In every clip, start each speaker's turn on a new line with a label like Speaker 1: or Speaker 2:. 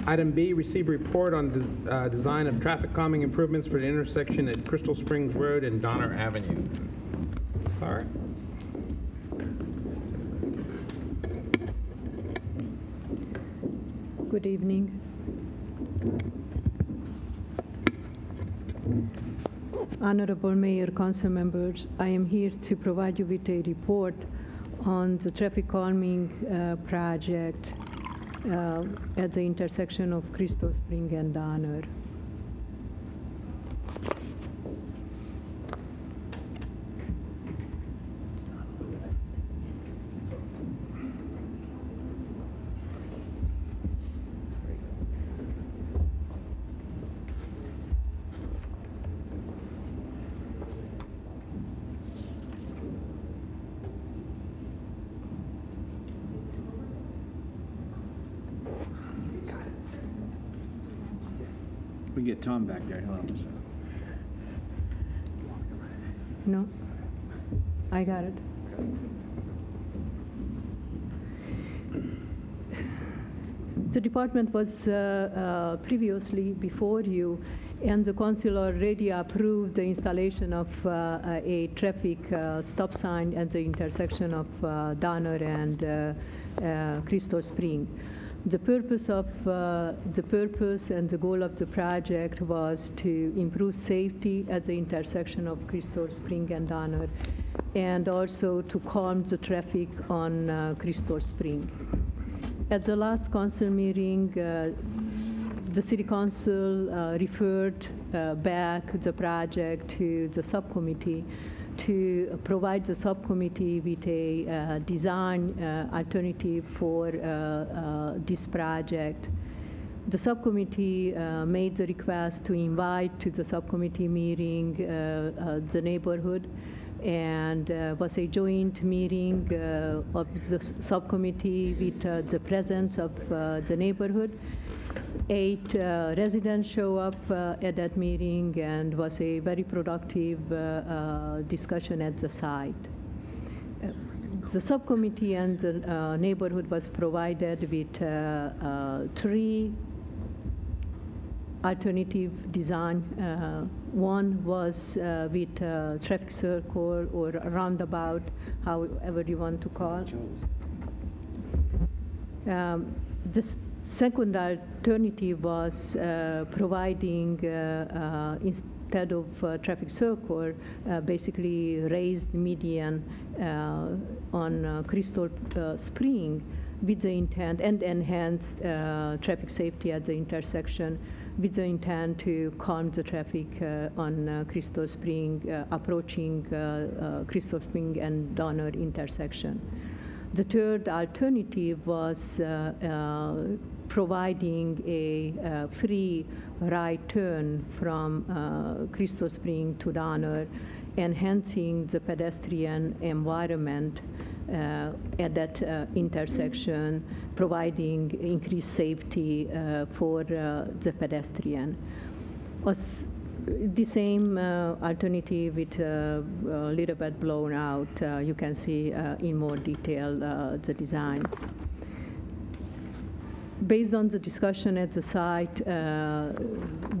Speaker 1: Item B, receive report on design of traffic calming improvements for the intersection at Crystal Springs Road and Donner Avenue. Klara?
Speaker 2: Good evening. Honorable Mayor, Council members, I am here to provide you with a report on the traffic calming project at the intersection of Crystal Spring and Donner.
Speaker 3: We get Tom back there. He'll help us.
Speaker 2: No, I got it. The department was previously before you, and the council already approved the installation of a traffic stop sign at the intersection of Donner and Crystal Spring. The purpose and the goal of the project was to improve safety at the intersection of Crystal Spring and Donner, and also to calm the traffic on Crystal Spring. At the last council meeting, the City Council referred back the project to the subcommittee to provide the subcommittee with a design alternative for this project. The subcommittee made the request to invite to the subcommittee meeting the neighborhood, and was a joint meeting of the subcommittee with the presence of the neighborhood. 8 residents show up at that meeting, and was a very productive discussion at the site. The subcommittee and the neighborhood was provided with 3 alternative design. One was with traffic circle or roundabout, however you want to call it. This second alternative was providing, instead of traffic circle, basically raised median on Crystal Spring with the intent, and enhanced traffic safety at the intersection with the intent to calm the traffic on Crystal Spring, approaching Crystal Spring and Donner intersection. The third alternative was providing a free right turn from Crystal Spring to Donner, enhancing the pedestrian environment at that intersection, providing increased safety for the pedestrian. Was the same alternative with a little bit blown out. You can see in more detail the design. Based on the discussion at the site,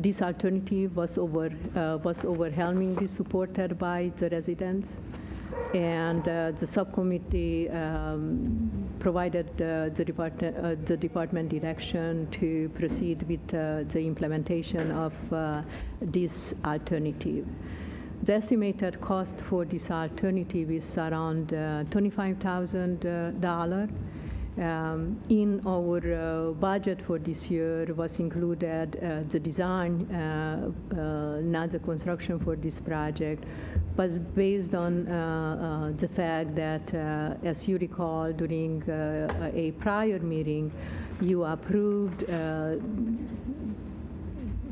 Speaker 2: this alternative was overwhelmingly supported by the residents, and the subcommittee provided the department direction to proceed with the implementation of this alternative. The estimated cost for this alternative is around $25,000. In our budget for this year was included the design, not the construction for this project, but based on the fact that, as you recall, during a prior meeting, you approved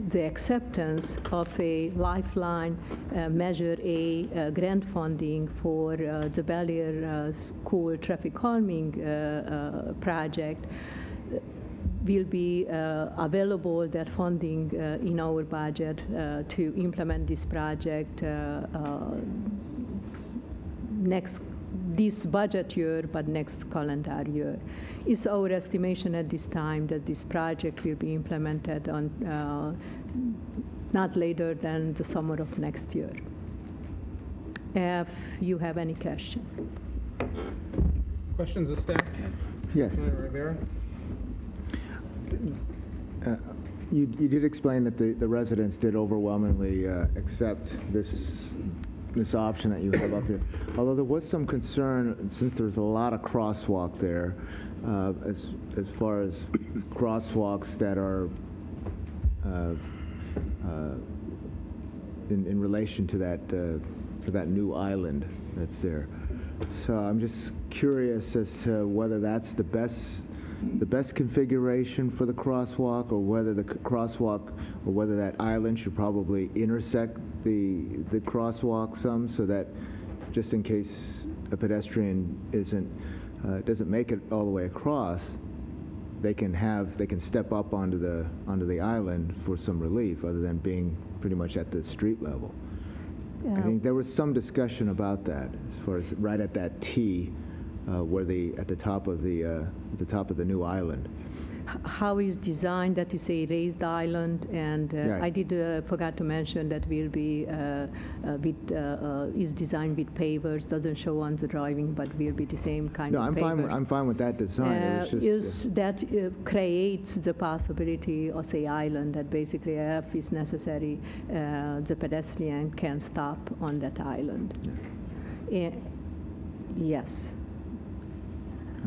Speaker 2: the acceptance of a Lifeline Measure A grant funding for the Bel Air School traffic calming project. Will be available, that funding in our budget to implement this project this budget year, but next calendar year. It's our estimation at this time that this project will be implemented on not later than the summer of next year. If you have any question.
Speaker 1: Questions of staff?
Speaker 4: Yes.
Speaker 1: Councilmember Rivera?
Speaker 4: You did explain that the residents did overwhelmingly accept this option that you have up here. Although there was some concern, since there's a lot of crosswalk there, as far as crosswalks that are in relation to that new island that's there. So I'm just curious as to whether that's the best configuration for the crosswalk, or whether the crosswalk, or whether that island should probably intersect the crosswalk some, so that just in case a pedestrian doesn't make it all the way across, they can step up onto the island for some relief, other than being pretty much at the street level. I think there was some discussion about that, as far as right at that T, where at the top of the new island.
Speaker 2: How is designed, that is a raised island, and
Speaker 4: Right.
Speaker 2: I did forgot to mention that will be is designed with pavers. Doesn't show on the drawing, but will be the same kind
Speaker 4: No,
Speaker 2: of pavers.
Speaker 4: I'm fine with that design. It was just,
Speaker 2: That creates the possibility of a island that basically, if it's necessary, the pedestrian can stop on that island. Yes.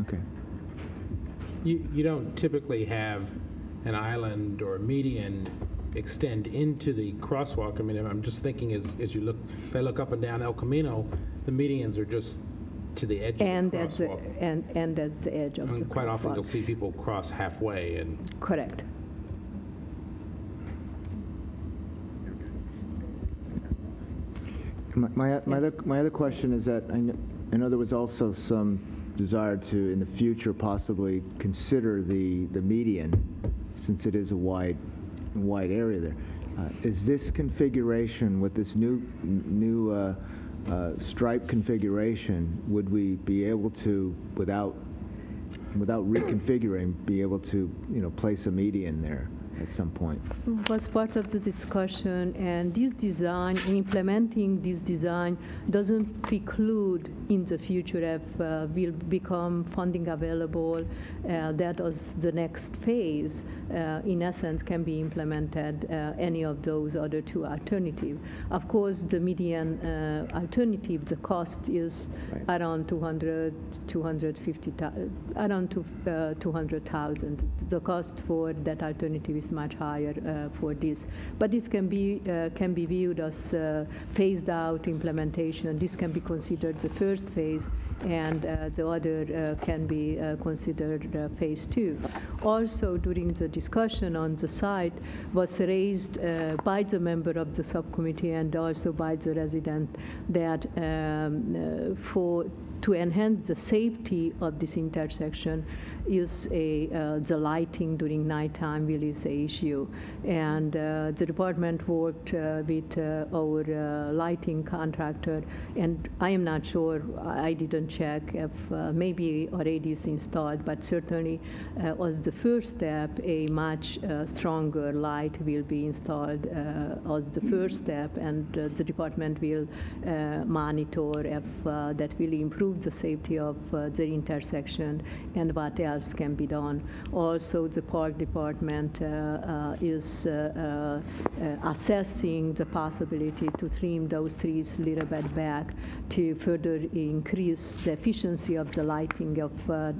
Speaker 4: okay.
Speaker 1: You don't typically have an island or a median extend into the crosswalk. I mean, I'm just thinking as you look up and down El Camino, the medians are just to the edge
Speaker 2: And
Speaker 1: of
Speaker 2: at
Speaker 1: the
Speaker 2: the,
Speaker 1: crosswalk.
Speaker 2: and at the edge of the
Speaker 1: And quite often
Speaker 2: crosswalk.
Speaker 1: you'll see people cross halfway, and
Speaker 2: Correct.
Speaker 4: My other question is that I know there was also some desire to, in the future, possibly consider the median, since it is a wide area there. Is this configuration with this new stripe configuration, would we be able to, without reconfiguring, be able to place a median there at some point?
Speaker 2: Was part of the discussion, and this design, implementing this design doesn't preclude in the future if will become funding available, that was the next phase, in essence can be implemented any of those other two alternatives. Of course, the median alternative, the cost is
Speaker 4: Right.
Speaker 2: around 200,000. The cost for that alternative is much higher for this, but this can be viewed as phased out implementation. This can be considered the first phase, and the other can be considered phase 2. Also, during the discussion on the site was raised by the member of the subcommittee and also by the resident that to enhance the safety of this intersection is the lighting during nighttime really is an issue. And the department worked with our lighting contractor, and I am not sure, I didn't check if maybe already is installed, but certainly as the first step, a much stronger light will be installed as the first step, and the department will monitor if that will improve the safety of the intersection and what else can be done. Also, the park department is assessing the possibility to trim those trees a little bit back to further increase the efficiency of the lighting of at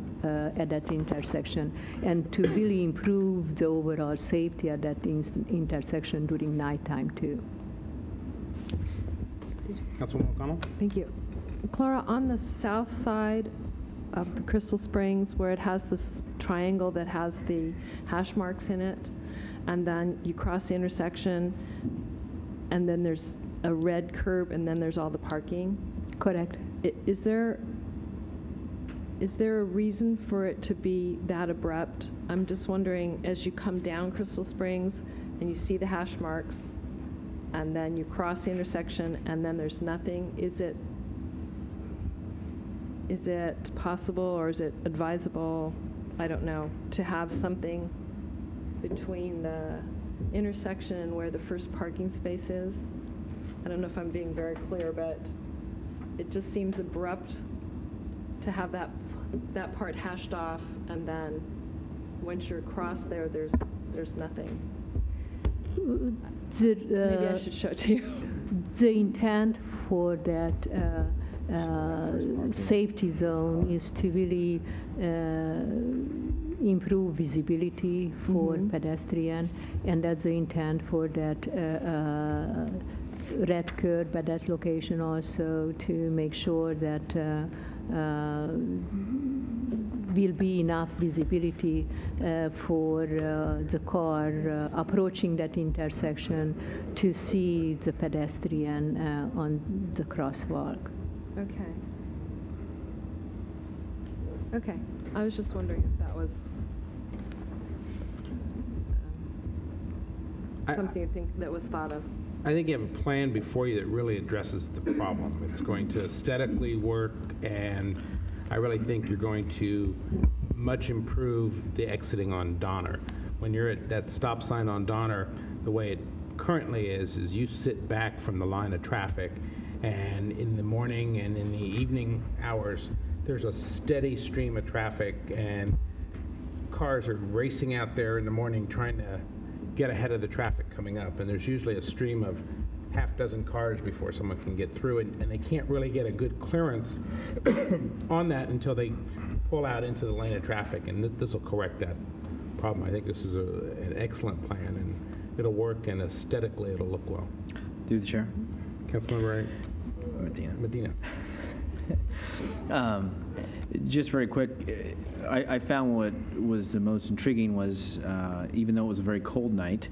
Speaker 2: that intersection, and to really improve the overall safety at that intersection during nighttime too.
Speaker 1: Councilwoman O'Connell?
Speaker 5: Thank you. Klara, on the south side of the Crystal Springs, where it has this triangle that has the hash marks in it, and then you cross the intersection, and then there's a red curb, and then there's all the parking.
Speaker 2: Correct.
Speaker 5: Is there a reason for it to be that abrupt? I'm just wondering, as you come down Crystal Springs and you see the hash marks, and then you cross the intersection, and then there's nothing, is it possible, or is it advisable I don't know, to have something between the intersection and where the first parking space is. I don't know if I'm being very clear, but it just seems abrupt to have that part hashed off, and then once you're across there, there's nothing. Maybe I should show it to you.
Speaker 2: The intent for that safety zone is to really improve visibility for pedestrian, and that's the intent for that red curb at that location also, to make sure that will be enough visibility for the car approaching that intersection to see the pedestrian on the crosswalk.
Speaker 5: Okay. Okay. I was just wondering if that was something you think that was thought of.
Speaker 1: I think you have a plan before you that really addresses the problem. It's going to aesthetically work, and I really think you're going to much improve the exiting on Donner. When you're at that stop sign on Donner, the way it currently is you sit back from the line of traffic, and in the morning and in the evening hours, there's a steady stream of traffic, and cars are racing out there in the morning trying to get ahead of the traffic coming up, and there's usually a stream of half dozen cars before someone can get through, and they can't really get a good clearance on that until they pull out into the lane of traffic, and this will correct that problem. I think this is an excellent plan, and it'll work, and aesthetically it'll look well.
Speaker 3: Through the chair.
Speaker 1: Councilmember
Speaker 3: Medina.
Speaker 6: Just very quick, I found what was the most intriguing was, even though it was a very cold night,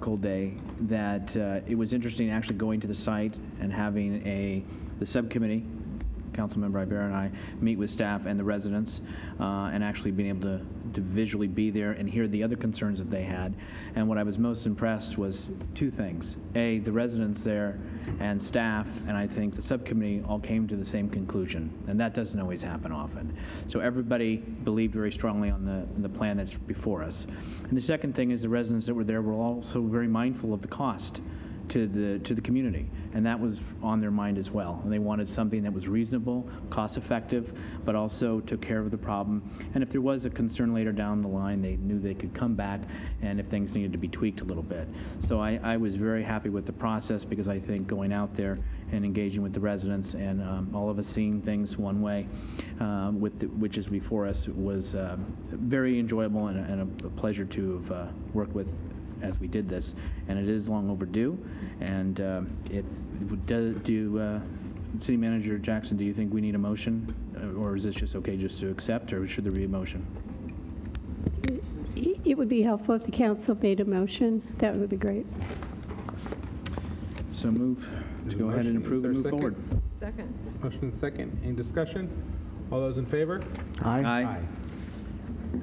Speaker 6: cold day, that it was interesting actually going to the site and having the subcommittee, Councilmember Ibarra and I, meet with staff and the residents, and actually being able to visually be there and hear the other concerns that they had. And what I was most impressed was two things. A, the residents there and staff, and I think the subcommittee all came to the same conclusion, and that doesn't always happen often. So everybody believed very strongly on the plan that's before us. And the second thing is the residents that were there were also very mindful of the cost to the community, and that was on their mind as well. And they wanted something that was reasonable, cost effective, but also took care of the problem. And if there was a concern later down the line, they knew they could come back, and if things needed to be tweaked a little bit. So I was very happy with the process, because I think going out there and engaging with the residents and all of us seeing things one way, which is before us, was very enjoyable and a pleasure to have worked with as we did this, and it is long overdue. And City Manager Jackson, do you think we need a motion, or is this just okay just to accept, or should there be a motion?
Speaker 7: It would be helpful if the council made a motion. That would be great.
Speaker 6: So move to go ahead and approve and move forward.
Speaker 5: Second.
Speaker 1: Motion second. Any discussion? All those in favor?
Speaker 6: Aye.
Speaker 1: Aye.